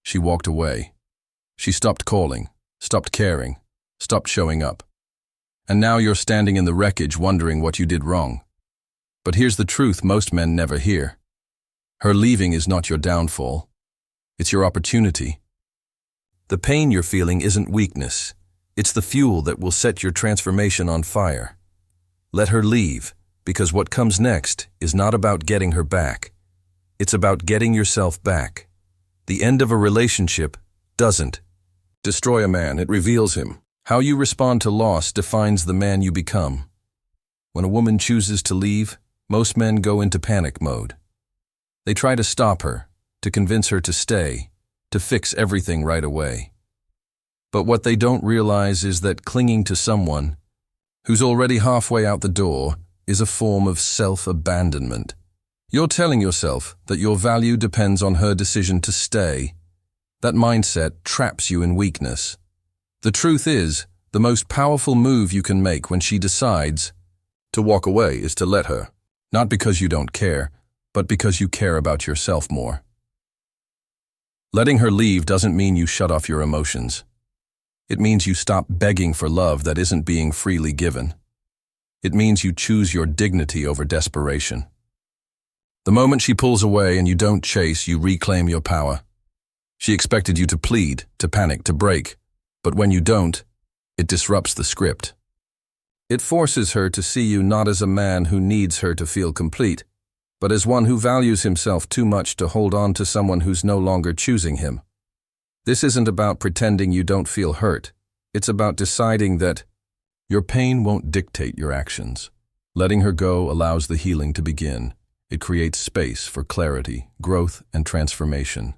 She walked away. She stopped calling, stopped caring, stopped showing up. And now you're standing in the wreckage wondering what you did wrong. But here's the truth most men never hear. Her leaving is not your downfall. It's your opportunity. The pain you're feeling isn't weakness. It's the fuel that will set your transformation on fire. Let her leave, because what comes next is not about getting her back. It's about getting yourself back. The end of a relationship doesn't destroy a man, it reveals him. How you respond to loss defines the man you become. When a woman chooses to leave, most men go into panic mode. They try to stop her, to convince her to stay, to fix everything right away. But what they don't realize is that clinging to someone who's already halfway out the door is a form of self-abandonment. You're telling yourself that your value depends on her decision to stay. That mindset traps you in weakness. The truth is, the most powerful move you can make when she decides to walk away is to let her. Not because you don't care, but because you care about yourself more. Letting her leave doesn't mean you shut off your emotions. It means you stop begging for love that isn't being freely given. It means you choose your dignity over desperation. The moment she pulls away and you don't chase, you reclaim your power. She expected you to plead, to panic, to break. But when you don't, it disrupts the script. It forces her to see you not as a man who needs her to feel complete, but as one who values himself too much to hold on to someone who's no longer choosing him. This isn't about pretending you don't feel hurt. It's about deciding that your pain won't dictate your actions. Letting her go allows the healing to begin. It creates space for clarity, growth, and transformation.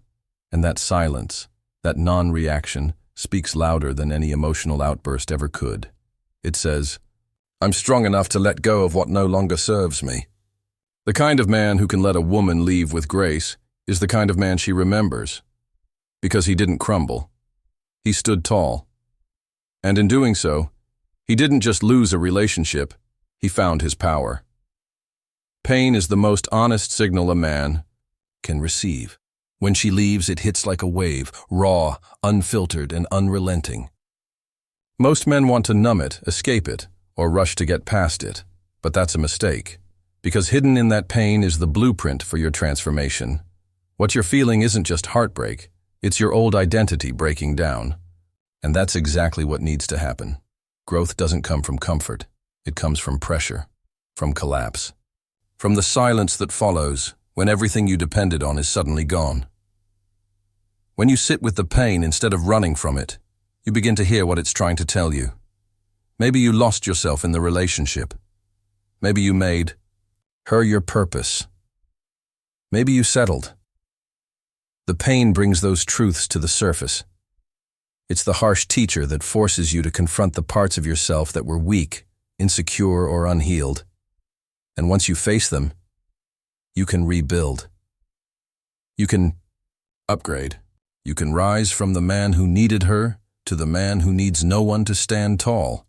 And that silence, that non-reaction, speaks louder than any emotional outburst ever could. It says, "I'm strong enough to let go of what no longer serves me." The kind of man who can let a woman leave with grace is the kind of man she remembers. Because he didn't crumble. He stood tall. And in doing so, he didn't just lose a relationship, he found his power. Pain is the most honest signal a man can receive. When she leaves, it hits like a wave, raw, unfiltered, and unrelenting. Most men want to numb it, escape it, or rush to get past it. But that's a mistake. Because hidden in that pain is the blueprint for your transformation. What you're feeling isn't just heartbreak, it's your old identity breaking down. And that's exactly what needs to happen. Growth doesn't come from comfort. It comes from pressure, from collapse, from the silence that follows when everything you depended on is suddenly gone. When you sit with the pain instead of running from it, you begin to hear what it's trying to tell you. Maybe you lost yourself in the relationship. Maybe you made her your purpose. Maybe you settled. The pain brings those truths to the surface. It's the harsh teacher that forces you to confront the parts of yourself that were weak, insecure, or unhealed. And once you face them, you can rebuild. You can upgrade. You can rise from the man who needed her to the man who needs no one to stand tall.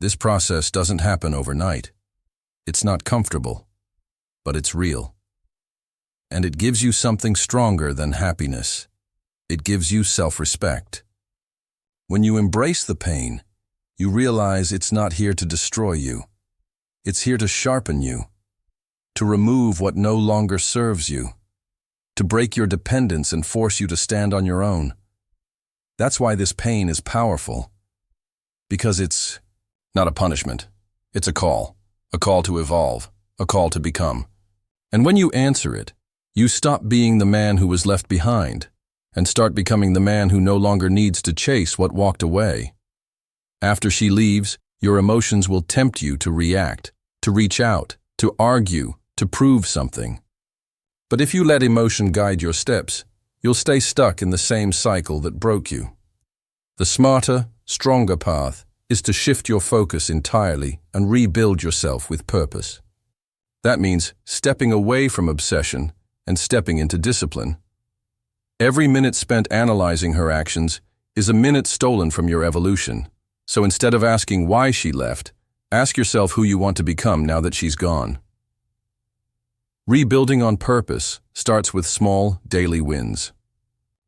This process doesn't happen overnight. It's not comfortable, but it's real. And it gives you something stronger than happiness. It gives you self-respect. When you embrace the pain, you realize it's not here to destroy you. It's here to sharpen you, to remove what no longer serves you, to break your dependence and force you to stand on your own. That's why this pain is powerful. Because it's not a punishment. It's a call to evolve, a call to become. And when you answer it, you stop being the man who was left behind and start becoming the man who no longer needs to chase what walked away. After she leaves, your emotions will tempt you to react, to reach out, to argue, to prove something. But if you let emotion guide your steps, you'll stay stuck in the same cycle that broke you. The smarter, stronger path is to shift your focus entirely and rebuild yourself with purpose. That means stepping away from obsession and stepping into discipline. Every minute spent analyzing her actions is a minute stolen from your evolution. So instead of asking why she left, ask yourself who you want to become now that she's gone. Rebuilding on purpose starts with small, daily wins.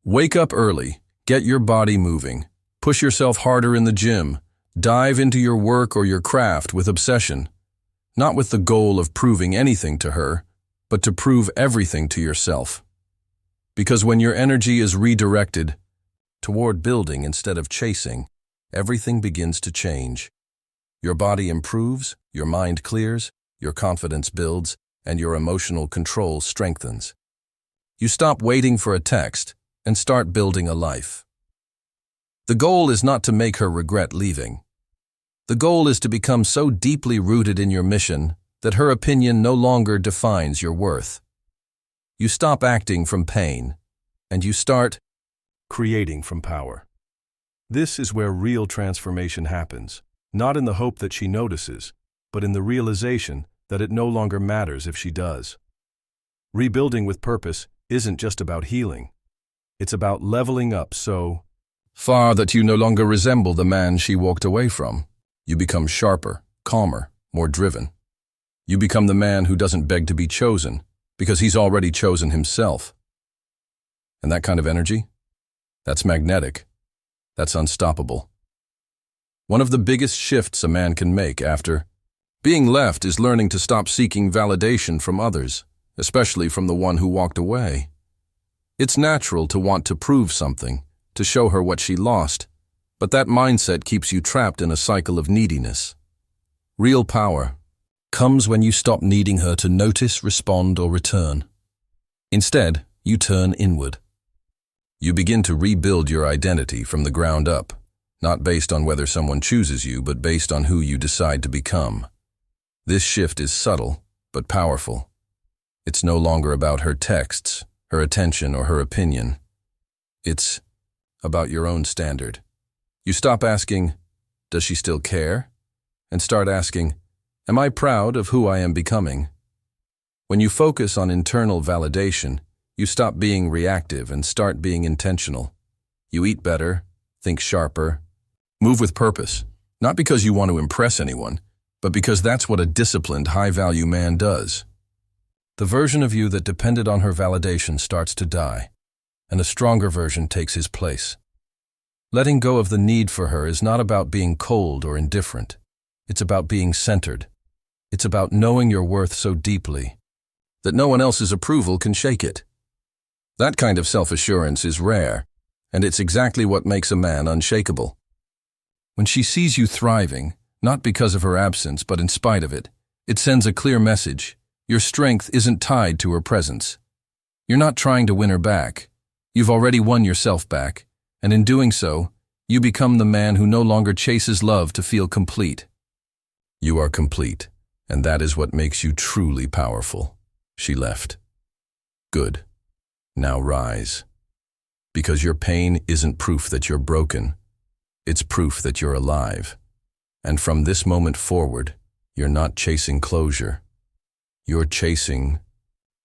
Wake up early, get your body moving, push yourself harder in the gym, dive into your work or your craft with obsession, not with the goal of proving anything to her, but to prove everything to yourself. Because when your energy is redirected toward building instead of chasing, everything begins to change. Your body improves, your mind clears, your confidence builds, and your emotional control strengthens. You stop waiting for a text and start building a life. The goal is not to make her regret leaving. The goal is to become so deeply rooted in your mission that her opinion no longer defines your worth. You stop acting from pain, and you start creating from power. This is where real transformation happens, not in the hope that she notices, but in the realization that it no longer matters if she does. Rebuilding with purpose isn't just about healing. It's about leveling up so far that you no longer resemble the man she walked away from. You become sharper, calmer, more driven. You become the man who doesn't beg to be chosen, because he's already chosen himself. And that kind of energy? That's magnetic. That's unstoppable. One of the biggest shifts a man can make after being left is learning to stop seeking validation from others, especially from the one who walked away. It's natural to want to prove something, to show her what she lost, but that mindset keeps you trapped in a cycle of neediness. Real power comes when you stop needing her to notice, respond, or return. Instead, you turn inward. You begin to rebuild your identity from the ground up, not based on whether someone chooses you, but based on who you decide to become. This shift is subtle, but powerful. It's no longer about her texts, her attention, or her opinion. It's about your own standard. You stop asking, "Does she still care?" and start asking, "Am I proud of who I am becoming?" When you focus on internal validation, you stop being reactive and start being intentional. You eat better, think sharper, move with purpose, not because you want to impress anyone, but because that's what a disciplined, high-value man does. The version of you that depended on her validation starts to die, and a stronger version takes his place. Letting go of the need for her is not about being cold or indifferent. It's about being centered. It's about knowing your worth so deeply that no one else's approval can shake it. That kind of self-assurance is rare, and it's exactly what makes a man unshakable. When she sees you thriving, not because of her absence, but in spite of it, it sends a clear message. Your strength isn't tied to her presence. You're not trying to win her back. You've already won yourself back, and in doing so, you become the man who no longer chases love to feel complete. You are complete, and that is what makes you truly powerful. She left. Good. Now rise. Because your pain isn't proof that you're broken. It's proof that you're alive. And from this moment forward, you're not chasing closure. You're chasing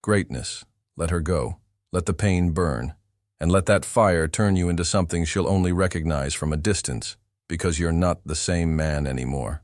greatness. Let her go. Let the pain burn. And let that fire turn you into something she'll only recognize from a distance, because you're not the same man anymore.